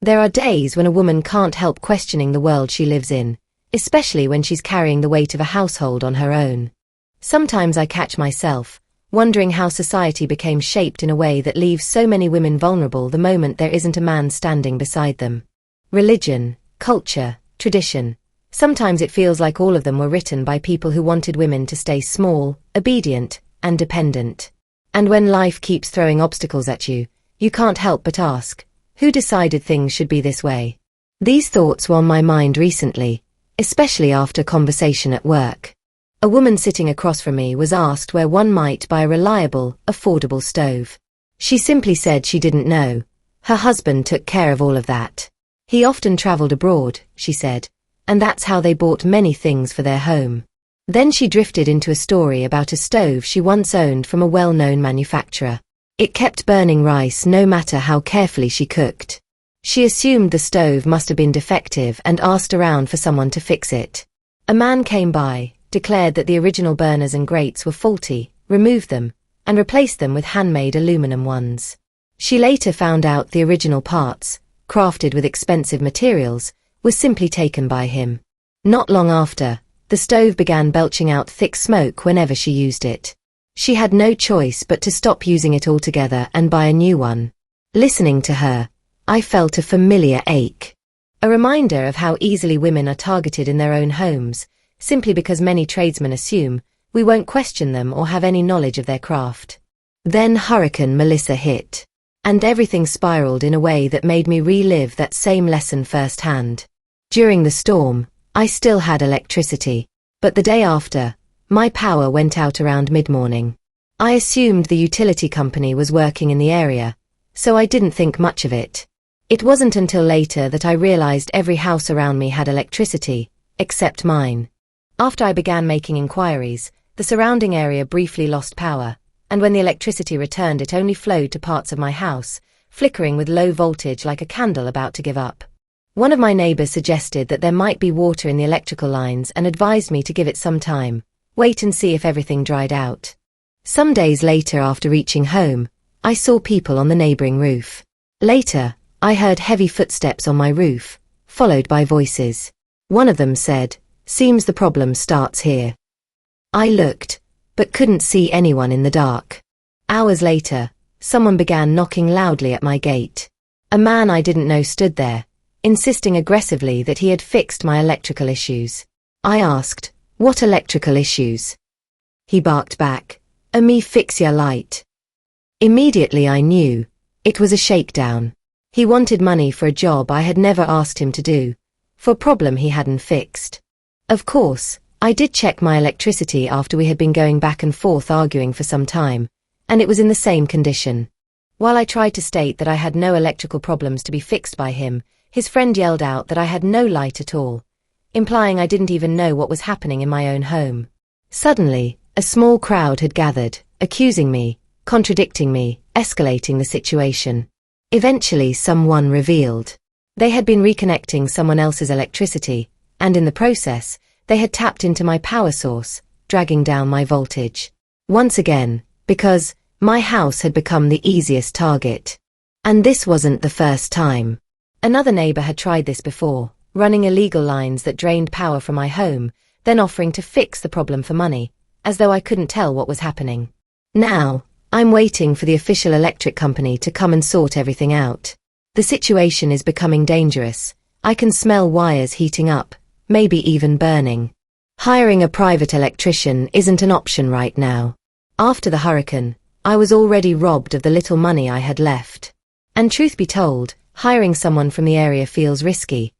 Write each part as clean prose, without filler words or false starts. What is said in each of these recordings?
There are days when a woman can't help questioning the world she lives in, especially when she's carrying the weight of a household on her own. Sometimes I catch myself wondering how society became shaped in a way that leaves so many women vulnerable the moment there isn't a man standing beside them. Religion, culture, tradition. Sometimes it feels like all of them were written by people who wanted women to stay small, obedient, and dependent. And when life keeps throwing obstacles at you, you can't help but ask, who decided things should be this way? These thoughts were on my mind recently, especially after conversation at work. A woman sitting across from me was asked where one might buy a reliable, affordable stove. She simply said she didn't know. Her husband took care of all of that. He often traveled abroad, she said, and that's how they bought many things for their home. Then she drifted into a story about a stove she once owned from a well-known manufacturer. It kept burning rice no matter how carefully she cooked. She assumed the stove must have been defective and asked around for someone to fix it. A man came by, declared that the original burners and grates were faulty, removed them, and replaced them with handmade aluminum ones. She later found out the original parts, crafted with expensive materials, was simply taken by him. Not long after, the stove began belching out thick smoke whenever she used it. She had no choice but to stop using it altogether and buy a new one. Listening to her, I felt a familiar ache. A reminder of how easily women are targeted in their own homes, simply because many tradesmen assume we won't question them or have any knowledge of their craft. Then Hurricane Melissa hit, and everything spiraled in a way that made me relive that same lesson firsthand. During the storm, I still had electricity, but the day after, my power went out around mid-morning. I assumed the utility company was working in the area, so I didn't think much of it. It wasn't until later that I realized every house around me had electricity, except mine. After I began making inquiries, the surrounding area briefly lost power, and when the electricity returned it only flowed to parts of my house, flickering with low voltage like a candle about to give up. One of my neighbors suggested that there might be water in the electrical lines and advised me to give it some time, wait and see if everything dried out. Some days later after reaching home, I saw people on the neighboring roof. Later, I heard heavy footsteps on my roof, followed by voices. One of them said, "Seems the problem starts here." I looked, but couldn't see anyone in the dark. Hours later, someone began knocking loudly at my gate. A man I didn't know stood there, insisting aggressively that he had fixed my electrical issues. I asked, "What electrical issues?" He barked back, "Me fix ya light." Immediately I knew, it was a shakedown. He wanted money for a job I had never asked him to do, for a problem he hadn't fixed. Of course, I did check my electricity after we had been going back and forth arguing for some time, and it was in the same condition. While I tried to state that I had no electrical problems to be fixed by him, his friend yelled out that I had no light at all, implying I didn't even know what was happening in my own home. Suddenly, a small crowd had gathered, accusing me, contradicting me, escalating the situation. Eventually someone revealed. They had been reconnecting someone else's electricity, and in the process, they had tapped into my power source, dragging down my voltage. Once again, because my house had become the easiest target. And this wasn't the first time. Another neighbor had tried this before, running illegal lines that drained power from my home, then offering to fix the problem for money, as though I couldn't tell what was happening. Now, I'm waiting for the official electric company to come and sort everything out. The situation is becoming dangerous. I can smell wires heating up, maybe even burning. Hiring a private electrician isn't an option right now. After the hurricane, I was already robbed of the little money I had left. And truth be told, hiring someone from the area feels risky.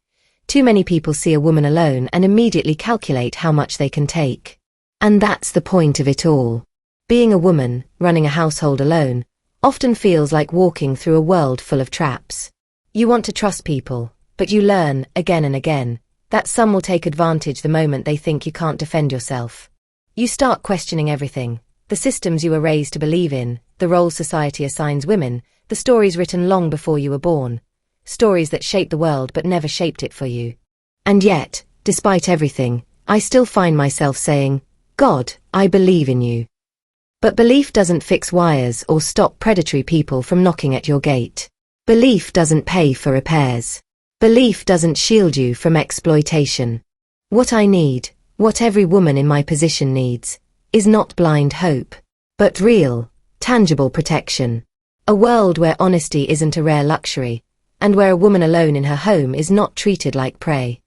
Too many people see a woman alone and immediately calculate how much they can take. And that's the point of it all. Being a woman, running a household alone, often feels like walking through a world full of traps. You want to trust people, but you learn, again and again, that some will take advantage the moment they think you can't defend yourself. You start questioning everything, the systems you were raised to believe in, the roles society assigns women, the stories written long before you were born, stories that shaped the world but never shaped it for you. And yet, despite everything, I still find myself saying, "God, I believe in you." But belief doesn't fix wires or stop predatory people from knocking at your gate. Belief doesn't pay for repairs. Belief doesn't shield you from exploitation. What I need, what every woman in my position needs, is not blind hope, but real, tangible protection. A world where honesty isn't a rare luxury, and where a woman alone in her home is not treated like prey.